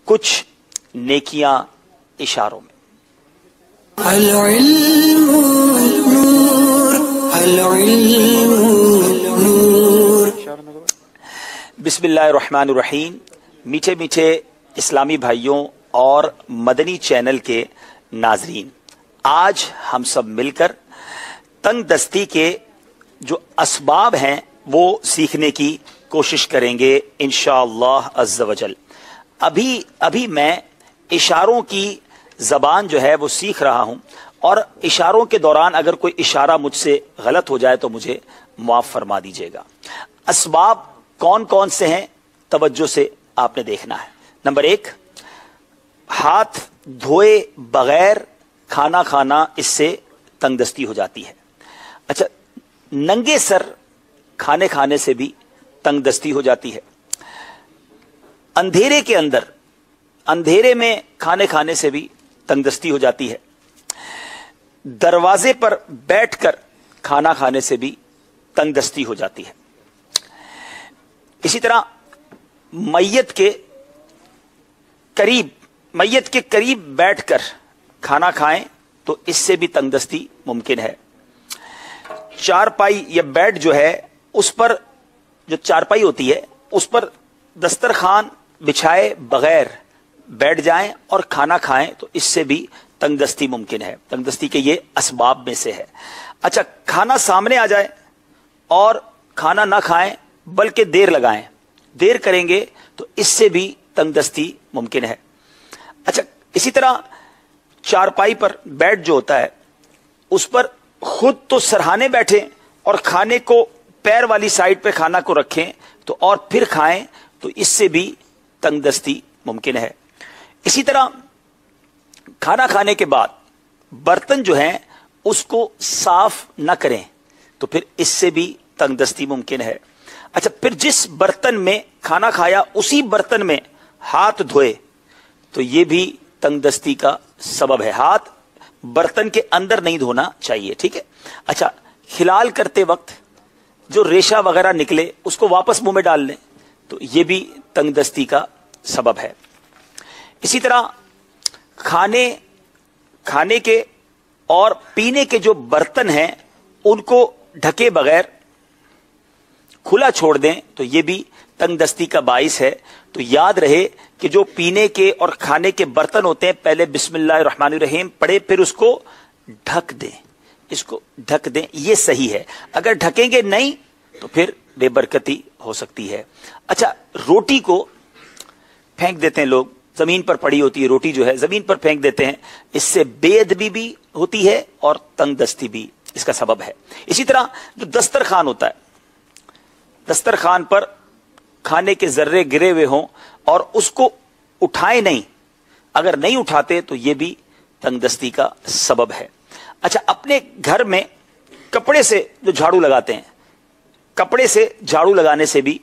कुछ नेकियां इशारों में। बिस्मिल्लाहिर्रहमानिर्रहीम। मीठे मीठे इस्लामी भाइयों और मदनी चैनल के नाजरीन, आज हम सब मिलकर तंग दस्ती के जो असबाब हैं वो सीखने की कोशिश करेंगे इंशाअल्लाह अज़्ज़ वजल। अभी मैं इशारों की जबान जो है वो सीख रहा हूं, और इशारों के दौरान अगर कोई इशारा मुझसे गलत हो जाए तो मुझे माफ फरमा दीजिएगा। असबाब कौन कौन से हैं, तवज्जो से आपने देखना है। नंबर 1, हाथ धोए बगैर खाना खाना, इससे तंगदस्ती हो जाती है। अच्छा, नंगे सर खाने खाने से भी तंगदस्ती हो जाती है। अंधेरे के अंदर, अंधेरे में खाने खाने से भी तंगदस्ती हो जाती है। दरवाजे पर बैठकर खाना खाने से भी तंगदस्ती हो जाती है। इसी तरह मैयत के करीब बैठकर खाना खाएं तो इससे भी तंगदस्ती मुमकिन है। चारपाई या बेड जो है, उस पर जो चारपाई होती है उस पर दस्तरखान बिछाए बगैर बैठ जाएं और खाना खाएं तो इससे भी तंगदस्ती मुमकिन है। तंगदस्ती के ये असबाब में से है। अच्छा, खाना सामने आ जाए और खाना ना खाएं बल्कि देर लगाएं, देर करेंगे तो इससे भी तंगदस्ती मुमकिन है। अच्छा, इसी तरह चारपाई पर बेड जो होता है उस पर खुद तो सरहाने बैठे और खाने को पैर वाली साइड पे खाना को रखें तो और फिर खाएं तो इससे भी तंगदस्ती मुमकिन है। इसी तरह खाना खाने के बाद बर्तन जो हैं उसको साफ न करें तो फिर इससे भी तंगदस्ती मुमकिन है। अच्छा, फिर जिस बर्तन में खाना खाया उसी बर्तन में हाथ धोए तो यह भी तंगदस्ती का सबब है। हाथ बर्तन के अंदर नहीं धोना चाहिए, ठीक है। अच्छा, खिलाल करते वक्त जो रेशा वगैरह निकले उसको वापस मुंह में डाल लें तो यह भी तंगदस्ती का सबब है। इसी तरह खाने के और पीने के जो बर्तन हैं उनको ढके बगैर खुला छोड़ दें तो यह भी तंगदस्ती का बाइस है। तो याद रहे कि जो पीने के और खाने के बर्तन होते हैं, पहले बिस्मिल्लाहिर्रहमानिर्रहीम पढ़े फिर उसको ढक दें, इसको ढक दें, यह सही है। अगर ढकेंगे नहीं तो फिर बेबरकती हो सकती है। अच्छा, रोटी को फेंक देते हैं लोग, जमीन पर पड़ी होती है रोटी जो है जमीन पर फेंक देते हैं, इससे बेअदबी भी होती है और तंगदस्ती भी इसका सबब है। इसी तरह जो दस्तरखान होता है, दस्तरखान पर खाने के जर्रे गिरे हुए हों और उसको उठाए नहीं, अगर नहीं उठाते तो यह भी तंगदस्ती का सबब है। अच्छा, अपने घर में कपड़े से जो झाड़ू लगाते हैं, कपड़े से झाड़ू लगाने से भी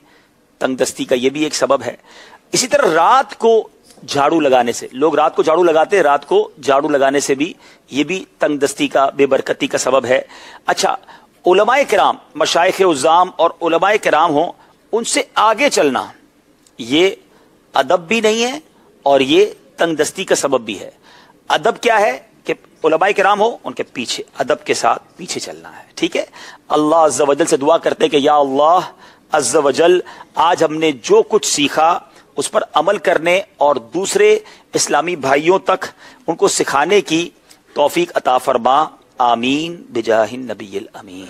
तंगदस्ती का यह भी एक सबब है। इसी तरह रात को झाड़ू लगाने से, लोग रात को झाड़ू लगाते हैं, रात को झाड़ू लगाने से भी यह भी तंगदस्ती का, बेबरकती का सबब है। अच्छा, उलमाए किराम, मशाइख उज़्ज़ाम और उलमाए किराम हो, उनसे आगे चलना ये अदब भी नहीं है और ये तंगदस्ती का सबब भी है। अदब क्या है कि उलमाए किराम हो, उनके पीछे अदब के साथ पीछे चलना है, ठीक है। अल्लाह अज़्ज़ वजल से दुआ करते हैं कि या अल्लाह अज़्ज़ वजल, आज हमने जो कुछ सीखा उस पर अमल करने और दूसरे इस्लामी भाइयों तक उनको सिखाने की तौफीक अता फरमा। आमीन बिजाहिन नबील अमीन।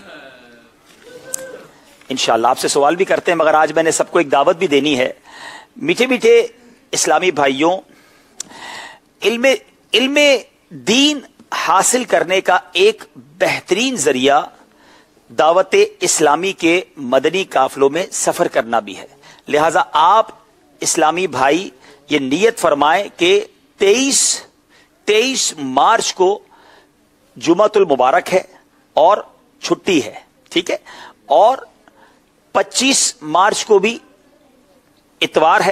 इंशाअल्लाह आपसे सवाल भी करते हैं, मगर आज मैंने सबको एक दावत भी देनी है। मीठे मीठे इस्लामी भाइयों, इल्मे दीन हासिल करने का एक बेहतरीन जरिया दावत इस्लामी के मदनी काफिलों में सफर करना भी है। लिहाजा आप इस्लामी भाई ये नियत फरमाएं कि 23 मार्च को जुमातुल मुबारक है और छुट्टी है, ठीक है, और 25 मार्च को भी इतवार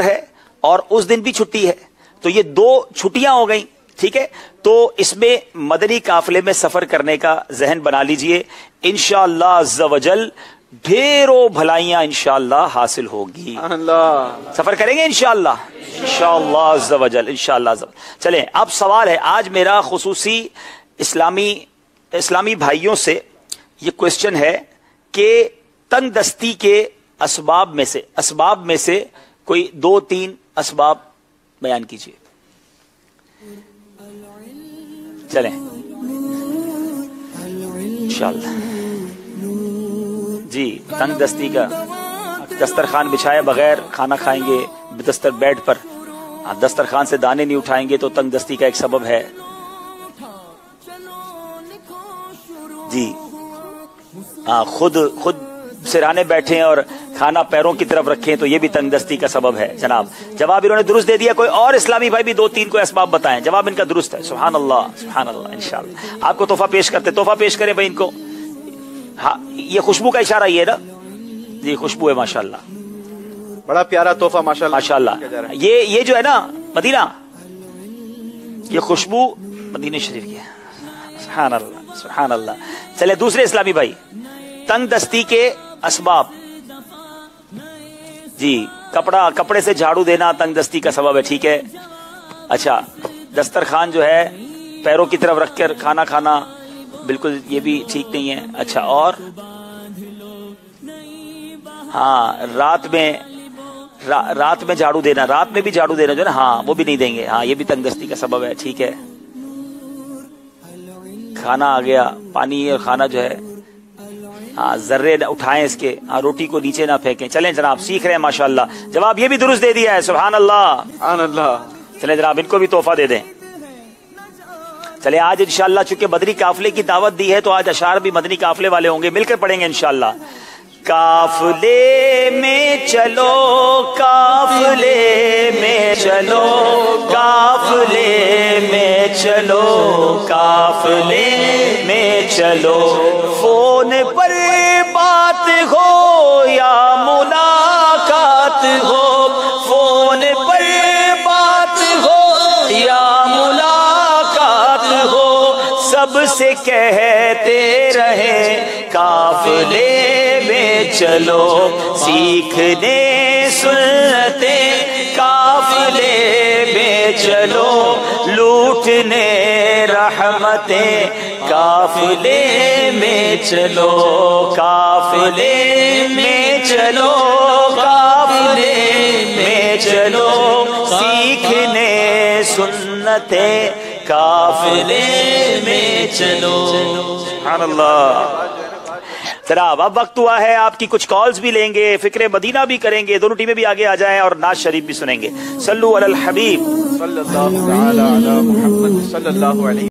है और उस दिन भी छुट्टी है। तो ये 2 छुट्टियां हो गई, ठीक है। तो इसमें मदनी काफिले में सफर करने का जहन बना लीजिए। इंशाअल्लाह अज़्ज़ वजल ढेरों भलाइयां इंशाअल्लाह हासिल होगी। सफर करेंगे इंशाअल्लाह। انشاءاللہ عز و جل، انشاءاللہ عز و جل۔ چلیں اب سوال ہے آج میرا خصوصی اسلامی بھائیوں سے یہ کوشچن ہے کہ تنگ دستی کے اسباب میں سے کوئی 2-3 اسباب بیان کیجیے۔ چلیں انشاءاللہ جی، تنگ دستی کا دسترخوان بچھائے بغیر کھانا کھائیں گے بیڈ پر، دسترخوان سے دانے نہیں اٹھائیں گے تو تنگ دستی کا ایک سبب ہے۔ جی خود سرانے بیٹھیں اور کھانا پیروں کی طرف رکھیں تو یہ بھی تنگ دستی کا سبب ہے۔ جناب جواب انہوں نے درست دے دیا، کوئی اور اسلامی بھائی بھی 2-3 کو اسباب بتائیں، جواب ان کا درست ہے۔ سبحان اللہ سبحان اللہ، انشاءاللہ آپ کو تحفہ پیش کرتے، تحفہ پیش کریں بھائی ان کو۔ ہاں یہ خوشبو کا اشارہ یہ ہے نا جی، خوشبو ہے ماشاءاللہ، بڑا پیارا تحفہ ماشاءاللہ۔ یہ جو ہے نا مدینہ، یہ خوشبو مدینہ شریف کی ہے۔ سبحان اللہ سبحان اللہ۔ چلے دوسرے اسلامی بھائی، تنگ دستی کے اسباب جی، کپڑے سے جھاڑو دینا تنگ دستی کا سبب ہے، ٹھیک ہے۔ اچھا دسترخوان جو ہے پیروں کی طرف رکھ کر کھانا کھانا بالکل یہ بھی ٹھیک نہیں ہے۔ اچھا اور ہاں رات میں جھاڑو دینا، رات میں بھی جھاڑو دینا جو ہے نا، ہاں وہ بھی نہیں دیں گے، ہاں یہ بھی تنگ دستی کا سبب ہے، ٹھیک ہے۔ کھانا آ گیا، پانی اور کھانا جو ہے ہاں ذرے نہ اٹھائیں اس کے، ہاں روٹی کو نیچے نہ پھینکیں۔ چلیں جناب سیکھ رہے ہیں ماشاءاللہ، جواب یہ بھی درست دے دیا ہے، سبحان اللہ سبحان اللہ۔ چلیں جناب ان کو بھی تحفہ دے دیں۔ چلیں آج انشاءاللہ چونکہ مدنی قافلے کی دعوت دی ہے تو آج اشعار بھی مدنی قافلے والے ہوں گے، مل کر پڑھیں گے انشاءاللہ۔ قافلے میں چلو قافلے میں چلو قافلے میں چلو قافلے میں چلو، فون پر بات ہو یا ملاقات ہو، فون پر بات ہو یا ملاقات ہو، سب سے کہتے رہیں قافلے میں چلو، سیکھنے سنتیں قافلے میں چلو، لوٹنے رحمتیں قافلے میں چلو، قافلے میں چلو قافلے میں چلو، سیکھنے سنتیں قافلے میں چلو۔ سبحان اللہ۔ جناب اب وقت ہوا ہے آپ کی کچھ کالز بھی لیں گے، فکر مدینہ بھی کریں گے، دونوں ٹیمیں بھی آگے آ جائیں اور نعت شریف بھی سنیں گے۔ صلو علی الحبیب صلی اللہ علی محمد صلی اللہ علیہ